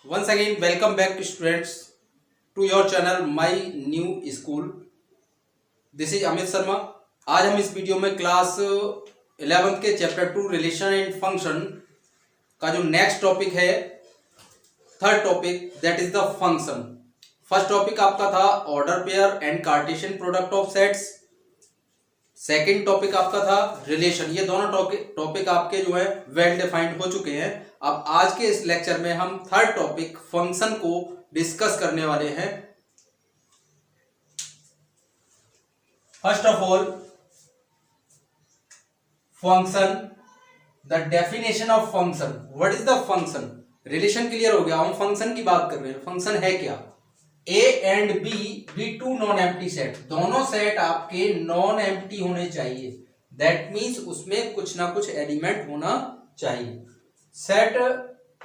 Once again, welcome back students to your channel My New School. This is Amit Sharma. आज हम इस video में class 11th के chapter 2 relation and function का जो नेक्स्ट टॉपिक है, third topic, that is the function. First topic आपका था order pair and Cartesian product of sets. Second topic आपका था रिलेशन. ये दोनों टॉपिक आपके जो है वेल डिफाइंड हो चुके हैं. अब आज के इस लेक्चर में हम थर्ड टॉपिक फंक्शन को डिस्कस करने वाले हैं. First of all, function, the definition of function. What is the function? Relation clear हो गया, हम फंक्शन की बात कर रहे हैं. फंक्शन है क्या? A and B B to non empty set. दोनों सेट आपके नॉन एम्प्टी होने चाहिए. दैट मीन्स उसमें कुछ ना कुछ एलिमेंट होना चाहिए. Set,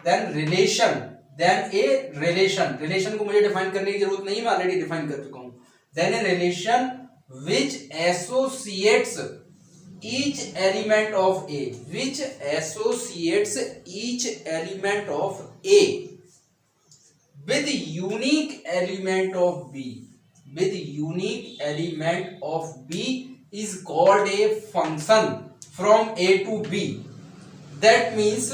then relation, then a relation. Relation को मुझे डिफाइन करने की जरूरत नहीं, मैं ऑलरेडी डिफाइन कर चुका हूं. Then a relation which associates each element of A, which associates each element of A with unique element of B, with unique element of B is called a function from A to B. That means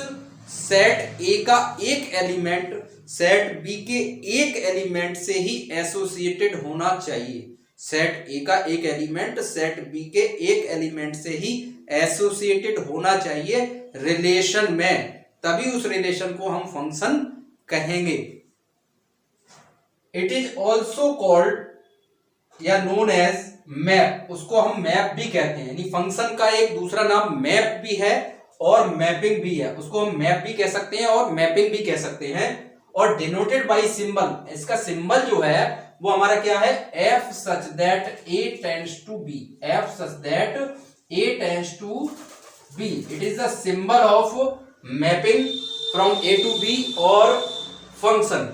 set A का एक element set B के एक element से ही associated होना चाहिए. Set A का एक element set B के एक एलिमेंट से ही एसोसिएटेड होना चाहिए रिलेशन में, तभी उस रिलेशन को हम फंक्शन कहेंगे. इट इज ऑल्सो कॉल्ड या नोन एज मैप. उसको हम मैप भी कहते हैं. यानी फंक्शन का एक दूसरा नाम मैप भी है और मैपिंग भी है. उसको हम मैप भी कह सकते हैं और मैपिंग भी कह सकते हैं. और डिनोटेड बाय सिंबल. इसका सिंबल जो है वो हमारा क्या है? F such that A tends to B. F such that A tends to B. It is the symbol of mapping from A to B और फंक्शन.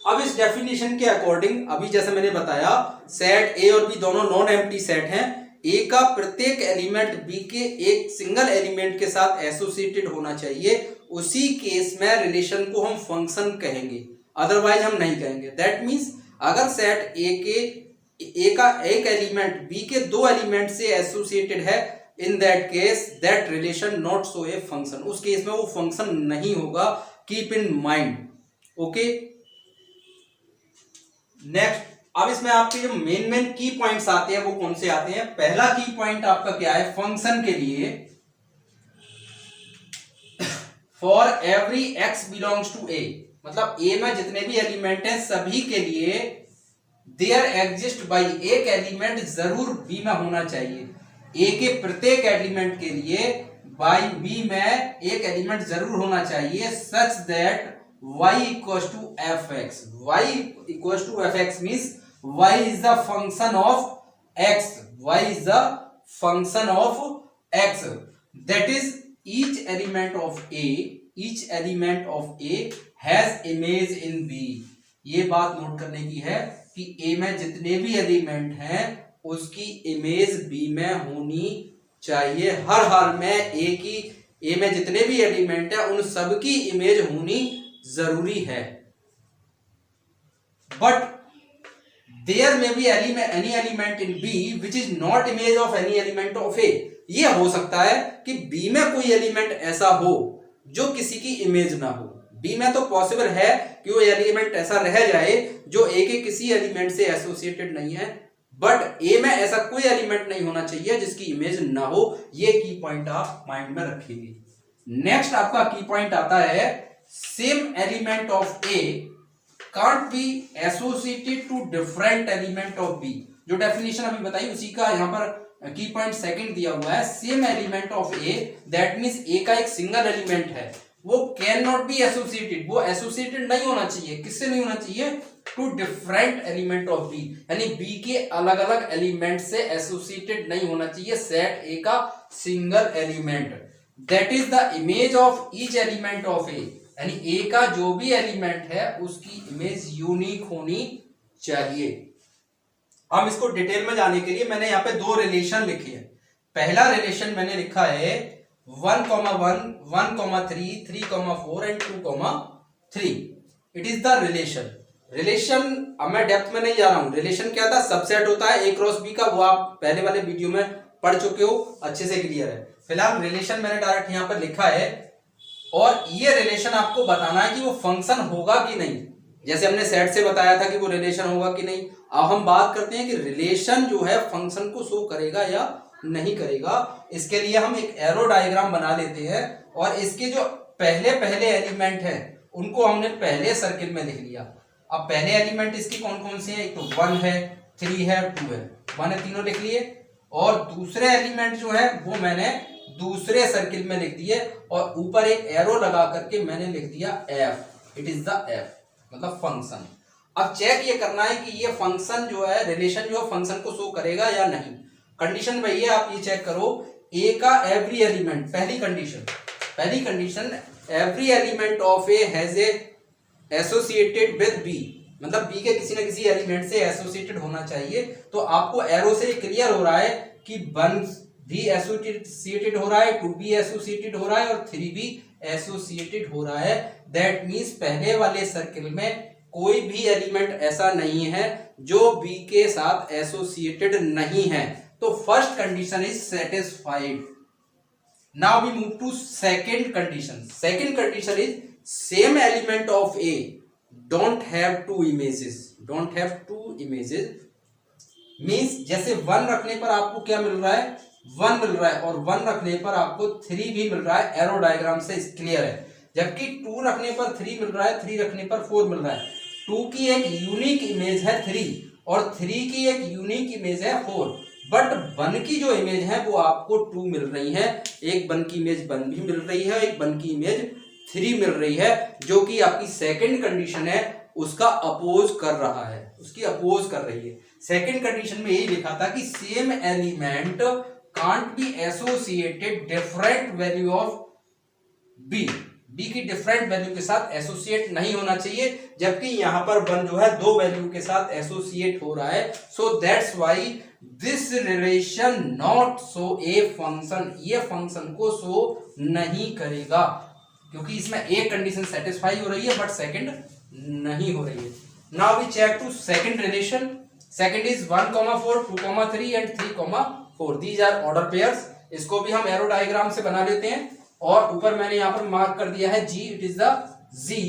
अब इस डेफिनेशन के अकॉर्डिंग, अभी जैसे मैंने बताया, सेट ए और बी दोनों नॉन एम्प्टी सेट हैं. ए का प्रत्येक एलिमेंट बी के एक सिंगल एलिमेंट के साथ एसोसिएटेड होना चाहिए. उसी केस में रिलेशन को हम फंक्शन कहेंगे, अदरवाइज हम नहीं कहेंगे. दैट मीन्स अगर सेट ए का एक एलिमेंट बी के दो एलिमेंट से एसोसिएटेड है, in that case that relation not so a function. उस केस में वो फंक्शन नहीं होगा. Keep in mind. Okay, next. अब इसमें आपके जो मेन की पॉइंट्स आते हैं वो कौन से आते हैं? पहला की पॉइंट आपका क्या है फंक्शन के लिए? For every x belongs to a. मतलब ए में जितने भी एलिमेंट हैं सभी के लिए देयर एग्जिस्ट बाई एक एलिमेंट जरूर बी में होना चाहिए. ए के प्रत्येक एलिमेंट के लिए बाई बी में एक एलिमेंट जरूर होना चाहिए. Such that y equals to fx. y equals to fx means y is the function of x. y is the function of x. That is each element of A has image in B. ये बात note करने की है कि A में जितने भी element हैं उसकी इमेज B में होनी चाहिए. हर हाल में A में जितने भी एलिमेंट हैं उन सबकी इमेज होनी जरूरी है. But there may be any element in B which is not image of any element of A. ये हो सकता है कि बी में कोई एलिमेंट ऐसा हो जो किसी की इमेज ना हो. बी में तो पॉसिबल है कि वो एलिमेंट ऐसा रह जाए जो ए के किसी एलिमेंट से एसोसिएटेड नहीं है, बट ए में ऐसा कोई एलिमेंट नहीं होना चाहिए जिसकी इमेज ना हो. ये की पॉइंट आप माइंड में रखेंगे. नेक्स्ट आपका की पॉइंट आता है same element of A can't be associated to different element of B. जो डेफिनेशन अभी बताई उसी का यहाँ पर की पॉइंट सेकंड दिया हुआ है. Same element of A, that means A का एक सिंगल एलिमेंट है, वो कैन नॉट बी एसोसिएटेड. वो एसोसिएटेड नहीं होना चाहिए. किससे नहीं होना चाहिए? Two different element of B. यानी B के अलग अलग एलिमेंट से एसोसिएटेड नहीं होना चाहिए सेट A का single element. That is the image of each element of A. यानी ए का जो भी एलिमेंट है उसकी इमेज यूनिक होनी चाहिए. हम इसको डिटेल में जाने के लिए मैंने यहाँ पे दो रिलेशन लिखे हैं. पहला रिलेशन मैंने लिखा है 1,1, 1,3, 3,4 and 2,5. 3। It is the relation. Relation, अब मैं डेप्थ में नहीं जा रहा हूं। रिलेशन क्या था, सबसेट होता है ए क्रॉस बी का, वो आप पहले वाले वीडियो में पढ़ चुके हो, अच्छे से क्लियर है। फिलहाल रिलेशन मैंने डायरेक्ट यहां पर लिखा है, और ये रिलेशन आपको बताना है कि वो फंक्शन होगा कि नहीं। जैसे हमने सेट से बताया था कि वो रिलेशन होगा कि नहीं, अब हम बात करते हैं कि रिलेशन जो है फंक्शन को शो करेगा या नहीं करेगा। इसके लिए हम एक एरो डायग्राम बना लेते हैं, और इसके जो पहले पहले एलिमेंट है उनको हमने पहले सर्किल में लिख लिया। अब पहले एलिमेंट इसके कौन कौन से हैं, एक तो 1 है, 3 है, 2 है, 1 है, तीनों लिख लिए। और दूसरे एलिमेंट जो है वो मैंने दूसरे सर्किल में लिख दिए, और ऊपर एक एरो लगा करके मैंने लिख दिया F. It is the F, मतलब फंक्शन। अब चेक ये करना है कि ये फंक्शन जो है, रिलेशन जो है फंक्शन को शो करेगा या नहीं। कंडीशन वही है, आप ये चेक करो, ए का एवरी एलिमेंट, पहली condition every element of A has a associated with B, मतलब बी के किसी ना किसी एलिमेंट से एसोसिएटेड होना चाहिए। तो आपको एरो से क्लियर हो रहा है कि 1 भी एसोसिएटेड हो रहा है, 2 भी एसोसिएटेड हो रहा है, और 3 भी एसोसिएटेड हो रहा है। दैट मीन्स पहले वाले सर्किल में कोई भी एलिमेंट ऐसा नहीं है जो बी के साथ एसोसिएटेड नहीं है। तो first condition is satisfied. Now we move to second condition. Second condition is same element of A don't have two images. Means जैसे 1 रखने पर आपको क्या मिल रहा है, 1 मिल रहा है, और 1 रखने पर आपको 3 भी मिल रहा है, एरो डायग्राम से क्लियर है। जबकि 2 रखने पर 3 मिल रहा है, 3 रखने पर 4 मिल रहा है। 2 की एक यूनिक इमेज है 3, और 3 की एक यूनिक इमेज है 4। बट 1 की जो इमेज है वो आपको 2 मिल रही है, एक 1 की इमेज 1 भी मिल रही है, एक 1 की इमेज 3 मिल रही है, जो कि आपकी सेकंड कंडीशन है उसका अपोज कर रहा है, उसकी अपोज कर रही है। सेकंड कंडीशन में यही लिखा था कि same element can't be associated different value of B की डिफरेंट वैल्यू के साथ एसोसिएट नहीं होना चाहिए, जबकि यहां पर 1 जो है 2 वैल्यू के साथ एसोसिएट हो रहा है। So that's why this relation not show a function, ये फंक्शन को शो नहीं करेगा, क्योंकि इसमें एक कंडीशन सेटिस्फाई हो रही है बट सेकंड नहीं हो रही है। Now we check to second relation. Second is 1, 4, 2, 3 and 3, 4। These are order pairs. इसको भी हम एरो डायग्राम से बना लेते हैं, और ऊपर मैंने यहां पर मार्क कर दिया है जी, इट इज द जी।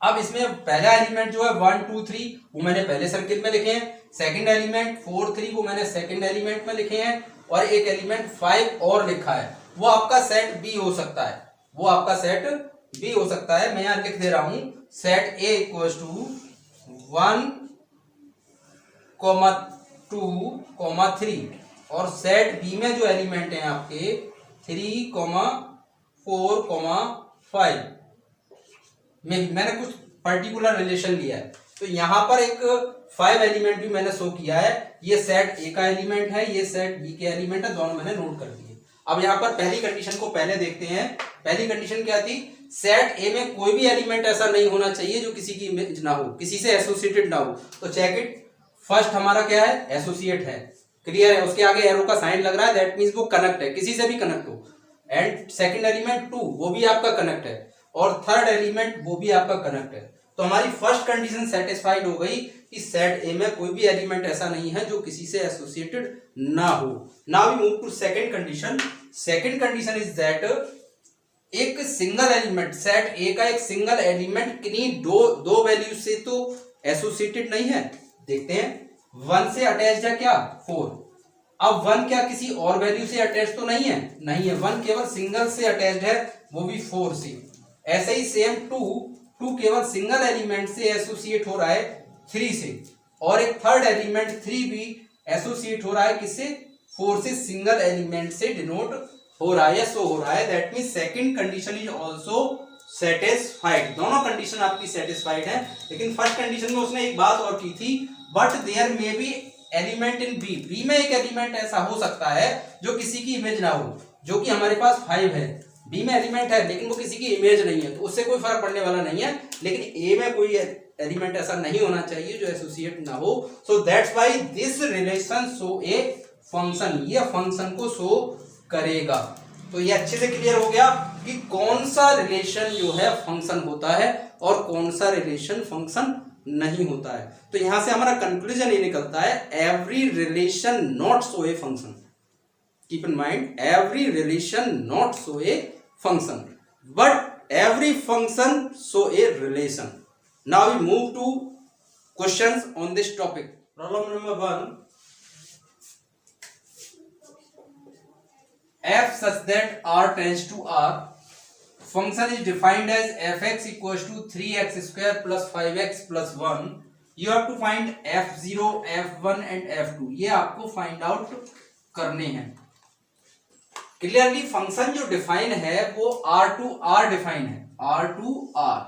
अब इसमें पहला एलिमेंट जो है 1, 2, 3 वो मैंने पहले सर्किल में लिखे हैं। सेकंड एलिमेंट 4, 3 वो मैंने सेकंड एलिमेंट में लिखे हैं, और एक एलिमेंट 5 और लिखा है, वो आपका सेट बी हो सकता है, वो आपका सेट बी हो सकता है। मैं यहां लिख दे रहा हूं सेट ए इक्वल्स टू 1, 2, 3, और सेट बी में जो एलिमेंट हैं आपके 3, 4, 5 में मैंने कुछ पर्टिकुलर रिलेशन लिया है। तो यहां पर एक 5 एलिमेंट भी मैंने शो किया है, ये सेट ए का एलिमेंट है, ये सेट बी के एलिमेंट है, दोनों मैंने नोट कर दिए। अब यहां पर पहली कंडीशन को पहले देखते हैं। पहली कंडीशन क्या थी, सेट ए में कोई भी एलिमेंट ऐसा नहीं होना चाहिए जो किसी की इमेज ना हो, किसी से एसोसिएटेड ना हो। तो चेक इट, फर्स्ट हमारा क्या है, एसोसिएट है, क्लियर है, उसके आगे एरो का साइन लग रहा है, दैट मींस वो कनेक्ट है, किसी से भी कनेक्ट हो। एंड सेकंड एलिमेंट 2 वो भी आपका कनेक्ट है, और थर्ड एलिमेंट वो भी आपका कनेक्ट है। तो हमारी फर्स्ट कंडीशन सेटिस्फाइड हो गई कि सेट ए में कोई भी एलिमेंट ऐसा नहीं है जो किसी से एसोसिएटेड ना हो। Now we move to second condition. Second condition is that एक सिंगल एलिमेंट, सेट ए का एक सिंगल एलिमेंट किन्हीं दो वैल्यू से तो एसोसिएटेड नहीं है। देखते हैं, 1 से अटैच्ड है क्या, 4। अब 1 क्या किसी और वैल्यू से अटैच तो नहीं है, नहीं है, 1 केवल सिंगल से अटैच्ड है, वो भी 4 से। ऐसे ही सेम 2 केवल सिंगल एलिमेंट से एसोसिएट हो रहा है 3 से, और एक थर्ड एलिमेंट 3 भी एसोसिएट हो रहा है किससे, 4 से, सिंगल एलिमेंट से डिनोट हो रहा है या शो हो रहा है। That means second condition is also satisfied. दोनों कंडीशन आपकी सेटिस्फाइड है, लेकिन फर्स्ट कंडीशन में उसने एक बात और की थी, but there may be element in B. B में एक एलिमेंट ऐसा हो सकता है जो किसी की इमेज ना हो, जो कि हमारे पास 5 है, बी में एलिमेंट है लेकिन वो किसी की इमेज नहीं है, तो उससे कोई फर्क पड़ने वाला नहीं है। लेकिन ए में कोई एलिमेंट ऐसा नहीं होना चाहिए जो एसोसिएट ना हो। So that's why this relation show a function, ये फंक्शन को शो करेगा। तो ये अच्छे से क्लियर हो गया कि कौन सा रिलेशन जो है फंक्शन होता है और कौन सा रिलेशन फंक्शन नहीं होता है। तो यहां से हमारा कंक्लूजन ये निकलता है, every relation not show a function. Keep in mind, every relation not show a function but every function show a relation. Now we move to questions on this topic. Problem number 1, f such that r tends to r, function is defined as fx equals to 3x square plus 5x plus 1. You have to find f0, f1 and f2. ये आपको find out करने हैं। Clearly function जो define है वो r to r define है, r to r।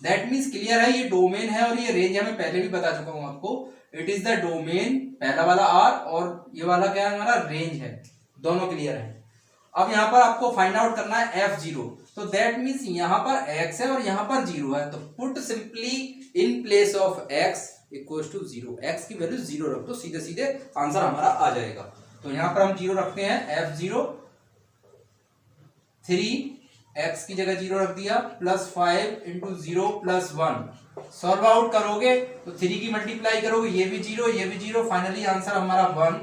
That means clear है, ये डोमेन है और ये रेंज है। मैं पहले भी बता चुका हूं आपको, इट इज द डोमेन, पहला वाला r और ये वाला क्या है, हमारा रेंज है। दोनों क्लियर है। अब यहाँ पर आपको फाइंड आउट करना है f0, तो दैट मीन्स यहाँ पर x है और यहाँ पर 0 है, तो put simply in place of x equals to 0, x की वैल्यू 0 रख दो, सीधे सीधे आंसर हमारा आ जाएगा। तो यहाँ पर हम 0 रखते हैं, f0 3x की जगह 0 रख दिया, plus 5 into 0 plus 1। Solve out करोगे तो 3 की मल्टीप्लाई करोगे, ये भी 0 ये भी 0, फाइनली आंसर हमारा 1।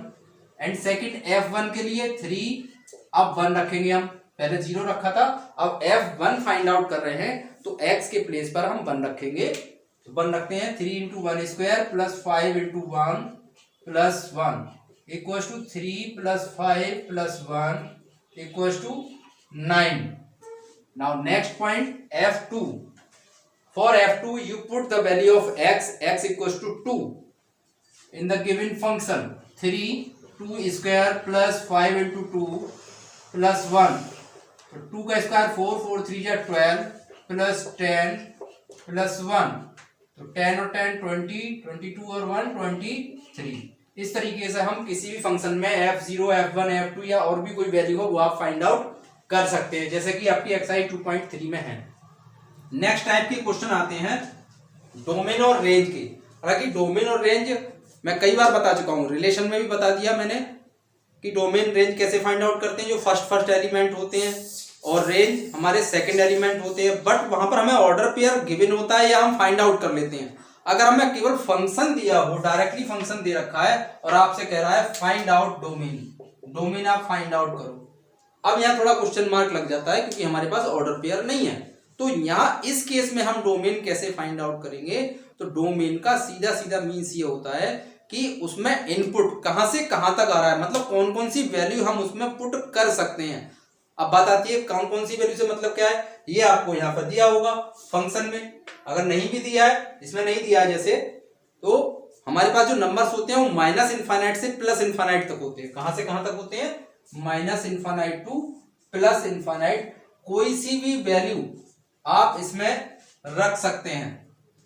एंड सेकंड f1 के लिए 3, अब 1 रखेंगे हम, पहले 0 रखा था, अब f1 फाइंड आउट कर रहे हैं तो x के प्लेस पर हम 1 रखेंगे। तो 1 रखते हैं, 3 into 1 square plus 5 into 1 plus 1 equals to 3 plus 5 plus 1 equals to 9। Now next point f2। For f2 you put the value of x equals to 2 in the given function 3 2 square plus 5 into 2 plus 1, तो 2 का square 4 4 3 जा 12 plus 10 plus 1, तो 10 और 10 20, 22 और 1 23। इस तरीके से हम किसी भी फंक्शन में f0, f1, f2 या और भी कोई वैल्यू हो वो आप फाइंड आउट कर सकते हैं, जैसे कि आपकी एक्सरसाइज 2.3 में है। नेक्स्ट टाइप के क्वेश्चन आते हैं डोमेन और रेंज के। हालांकि डोमेन और रेंज मैं कई बार बता चुका हूं, रिलेशन में भी बता दिया मैंने कि डोमेन रेंज कैसे फाइंड आउट करते हैं, जो फर्स्ट एलिमेंट होते हैं, और रेंज हमारे सेकंड एलिमेंट होते हैं। बट वहां पर हमें ऑर्डर पेयर गिवन होता है या हम फाइंड आउट कर लेते हैं। अगर हमें केवल फंक्शन दिया हो, डायरेक्टली फंक्शन दे रखा है और आपसे कह रहा है फाइंड आउट डोमेन, डोमेन आप फाइंड आउट करो, अब यहाँ थोड़ा क्वेश्चन मार्क लग जाता है क्योंकि हमारे पास ऑर्डर पेयर नहीं है। तो यहाँ इस केस में हम डोमेन कैसे फाइंड आउट करेंगे, तो डोमेन का सीधा सीधा मीन्स ये होता है कि उसमें इनपुट कहां से कहां तक आ रहा है, मतलब कौन कौन सी वैल्यू हम उसमें पुट कर सकते हैं। अब बात आती है कौन कौन सी वैल्यू से मतलब क्या है, ये आपको यहाँ पर दिया होगा फंक्शन में। अगर नहीं भी दिया है, इसमें नहीं दिया है जैसे, तो हमारे पास जो नंबर्स होते हैं वो माइनस इनफाइनाइट से प्लस इनफाइनाइट तक होते हैं। कहां से कहां तक होते हैं, minus infinite to plus infinite. कोई सी भी वैल्यू आप इसमें रख सकते हैं,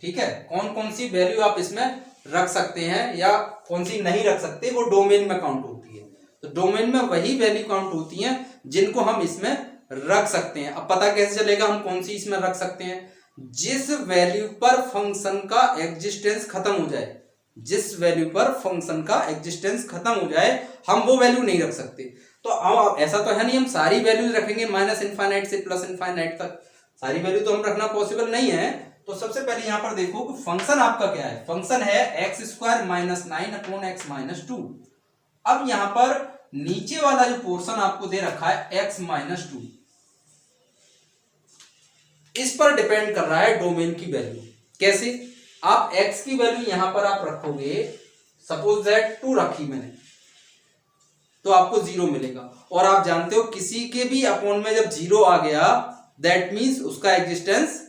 ठीक है। कौन कौन सी वैल्यू आप इसमें रख सकते हैं या कौन सी नहीं रख सकते, वो डोमेन में काउंट होती है। तो डोमेन में वही वैल्यू काउंट होती हैं जिनको हम इसमें रख सकते हैं। अब पता कैसे चलेगा हम कौन सी इसमें रख सकते हैं, जिस वैल्यू पर फंक्शन का एग्जिस्टेंस खत्म हो जाए, जिस वैल्यू पर फंक्शन का एग्जिस्टेंस खत्म हो जाए हम वो वैल्यू नहीं रख सकते। तो अब ऐसा तो है नहीं हम सारी वैल्यूज रखेंगे माइनस इनफाइनाइट से प्लस इनफाइनाइट तक, सारी वैल्यू तो हम रखना पॉसिबल नहीं है। तो सबसे पहले यहां पर देखो कि फंक्शन आपका क्या है, फंक्शन है x square minus 9 upon x minus 2। अब यहां पर नीचे वाला जो पोर्शन आपको दे रखा है एक्स माइनस 2, इस पर डिपेंड कर रहा है डोमेन की वैल्यू। कैसे, आप x की वैल्यू यहां पर आप रखोगे, सपोज दैट 2 रखी मैंने, तो आपको 0 मिलेगा। और आप जानते हो किसी के भी अपॉन में जब 0 आ गया दैट मीन्स उसका एग्जिस्टेंस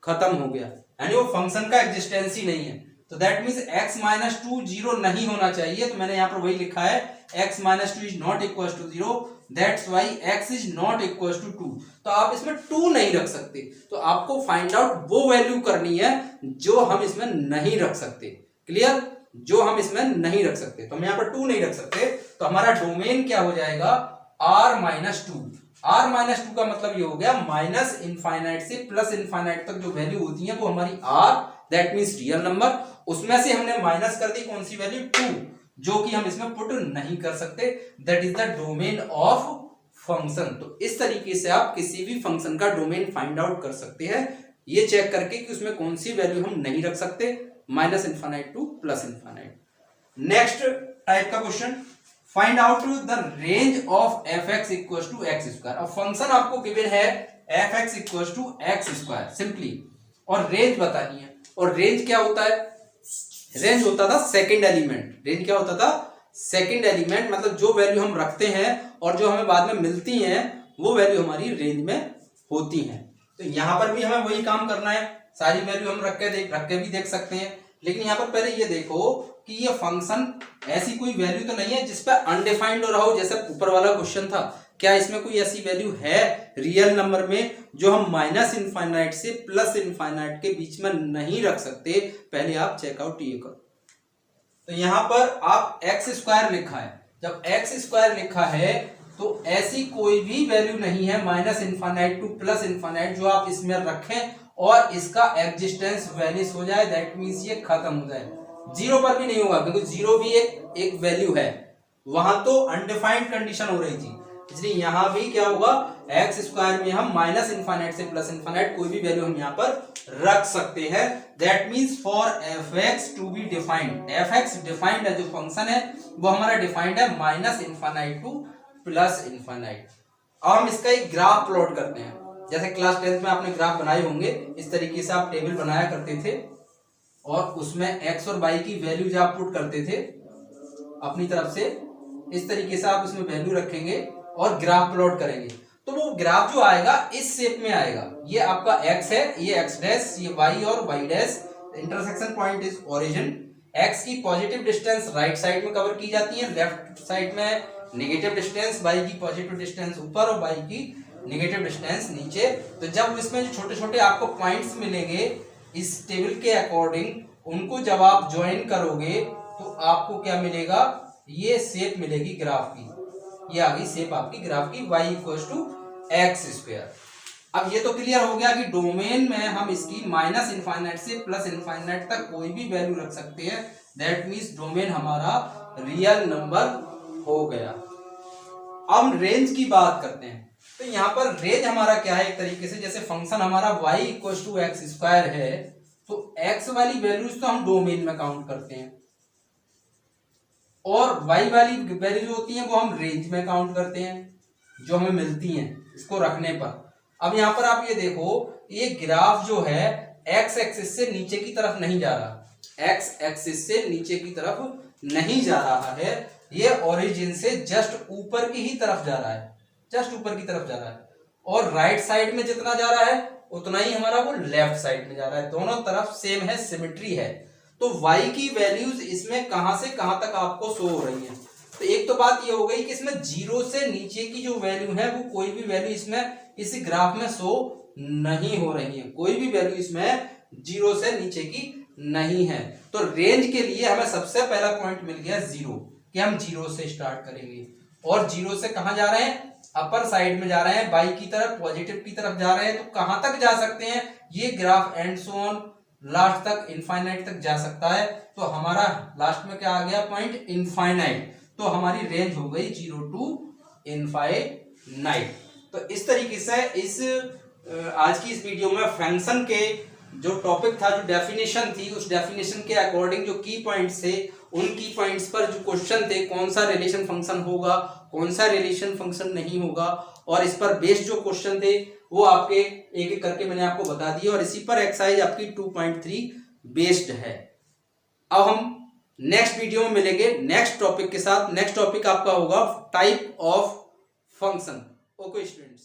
खत्म हो गया, यानी वो फंक्शन का एग्जिस्टेंस ही नहीं है। तो दैट मीन्स x माइनस 2 0 नहीं होना चाहिए। तो मैंने यहां पर वही लिखा है x minus 2 is not equal to 0, that's why x is not equal to 2। तो आप इसमें 2 नहीं रख सकते। तो आपको फाइंड आउट वो वैल्यू करनी है जो हम इसमें नहीं रख सकते। क्लियर, जो हम इसमें नहीं रख सकते। तो हम यहाँ पर 2 नहीं रख सकते, तो हमारा डोमेन क्या हो जाएगा, r माइनस 2। r माइनस 2 का मतलब ये हो गया माइनस इनफाइनाइट से प्लस इनफाइनाइट तक जो वैल्यू होती है वो हमारी r, that means real number, उसमें से हमने माइनस कर दी कौन सी वैल्यू, 2, जो कि हम इसमें पुट नहीं कर सकते। That is the domain of function. तो इस तरीके से आप किसी भी फंक्शन का डोमेन फाइंड आउट कर सकते हैं, ये चेक करके कि उसमें कौन सी वैल्यू हम नहीं रख सकते, minus infinite to plus infinite. Next type का question, find out the range of f x equal to x square. अब फंक्शन आपको गिवन है f x equal to x square simply, और रेंज बतानी है। और रेंज क्या होता है, रेंज होता था सेकंड एलिमेंट। रेंज क्या होता था, सेकंड एलिमेंट, मतलब जो वैल्यू हम रखते हैं और जो हमें बाद में मिलती हैं वो वैल्यू हमारी रेंज में होती हैं। तो यहां पर भी हमें वही काम करना है, सारी वैल्यू हम रख के भी देख सकते हैं, लेकिन यहां पर पहले ये देखो कि ये फंक्शन ऐसी कोई वैल्यू तो नहीं है जिसपे अनडिफाइंड हो रहा हो, जैसे ऊपर वाला क्वेश्चन था। क्या इसमें कोई ऐसी वैल्यू है रियल नंबर में जो हम माइनस इनफाइनाइट से प्लस इनफाइनाइट के बीच में नहीं रख सकते? पहले आप चेकआउट ये करो। तो यहां पर आप एक्स स्क्वायर लिखा है, जब एक्स स्क्वायर लिखा है तो ऐसी कोई भी वैल्यू नहीं है minus infinite to plus infinite जो आप इसमें रखें और इसका एग्जिस्टेंस वैनिश हो जाए, दैट मींस ये खत्म हो जाए। जीरो पर भी नहीं होगा क्योंकि जीरो भी एक वैल्यू है, वहां तो अनडिफाइंड कंडीशन हो रही थी, इसलिए यहां भी क्या होगा, एक्स स्क्वायर में हम माइनस इनफाइनाइट से प्लस इनफाइनाइट कोई भी वैल्यू हम यहां पर रख सकते हैं। That means for f x to be defined, f x defined है, जो फंक्शन है वो हमारा डिफाइंड है minus infinite to plus infinite. अब हम इसका एक ग्राफ प्लॉट करते हैं, जैसे क्लास 10th में आपने ग्राफ बनाए होंगे, इस तरीके से आप टेबल बनाया करते थे और उसमें एक्स और वाई की वैल्यूज आप पुट करते थे अपनी तरफ से, इस तरीके से आप उसमें वैल्यू रखेंगे और ग्राफ प्लॉट करेंगे। तो वो ग्राफ जो आएगा इस शेप में आएगा, ये आपका एक्स है, ये एक्स डैश, ये वाई और y dash, intersection point is origin. X की पॉजिटिव डिस्टेंस राइट साइड में कवर की जाती है, लेफ्ट साइड में नेगेटिव डिस्टेंस, वाई की पॉजिटिव डिस्टेंस ऊपर और वाई की नेगेटिव डिस्टेंस नीचे। तो जब इसमें जो छोटे छोटे आपको पॉइंट्स मिलेंगे इस टेबल के अकॉर्डिंग, उनको जब आप ज्वाइन करोगे तो आपको क्या मिलेगा, ये शेप मिलेगी ग्राफ की, ये आ गई शेप आपकी ग्राफ की, y equals to x square. अब ये तो क्लियर हो गया कि डोमेन में हम इसकी माइनस इनफाइनाइट से प्लस इनफाइनाइट तक कोई भी वैल्यू रख सकते हैं, दैट मींस डोमेन हमारा रियल नंबर हो गया। अब हम रेंज की बात करते हैं, तो यहाँ पर रेंज हमारा क्या है, एक तरीके से जैसे फंक्शन हमारा y equals to x square है, तो x वाली वैल्यूज तो हम डोमेन में काउंट करते हैं और y वाली वैल्यू जो होती है वो हम रेंज में काउंट करते हैं जो हमें मिलती हैं इसको रखने पर। अब यहाँ पर आप ये देखो, ये ग्राफ जो है x एक्सिस से नीचे की तरफ नहीं जा रहा, x एक्सिस से नीचे की तरफ नहीं जा रहा है, ये ओरिजिन से जस्ट ऊपर की ही तरफ जा रहा है, जस्ट ऊपर की तरफ जा रहा है, और राइट साइड में जितना जा रहा है उतना ही हमारा वो लेफ्ट साइड में जा रहा है, दोनों तरफ सेम है, सिमेट्री है। तो y की वैल्यूज इसमें कहां से कहां तक आपको शो हो रही है। तो एक तो बात ये हो गई कि इसमें जीरो से नीचे की जो वैल्यू है वो कोई भी वैल्यू इसमें इस ग्राफ में शो नहीं हो रही है, कोई भी वैल्यू इसमें जीरो से नीचे की नहीं है। तो रेंज के लिए हमें सबसे पहला पॉइंट मिल गया जीरो, कि हम जीरो से स्टार्ट करेंगे और जीरो से कहां जा रहे हैं, अपर साइड में जा रहे हैं, बाई की तरफ पॉजिटिव की तरफ जा रहे हैं। तो कहां तक जा सकते हैं, ये graph and so on last तक इनफाइनाइट तक जा सकता है। तो हमारा लास्ट में क्या आ गया पॉइंट, इनफाइनाइट। तो हमारी रेंज हो गई जीरो टू इनफाइनाइट। तो इस तरीके से इस आज की इस वीडियो में फंक्शन के जो टॉपिक था, जो डेफिनेशन थी, उस डेफिनेशन के अकॉर्डिंग जो की पॉइंट्स थे, उन की पॉइंट्स पर जो क्वेश्चन थे, कौन सा रिलेशन फंक्शन होगा, कौन सा रिलेशन फंक्शन नहीं होगा, और इस पर बेस्ड जो क्वेश्चन थे वो आपके एक एक करके मैंने आपको बता दिए, और इसी पर एक्सरसाइज आपकी 2.3 बेस्ड है। अब हम नेक्स्ट वीडियो में मिलेंगे नेक्स्ट टॉपिक के साथ। नेक्स्ट टॉपिक आपका होगा type of function. Okay students.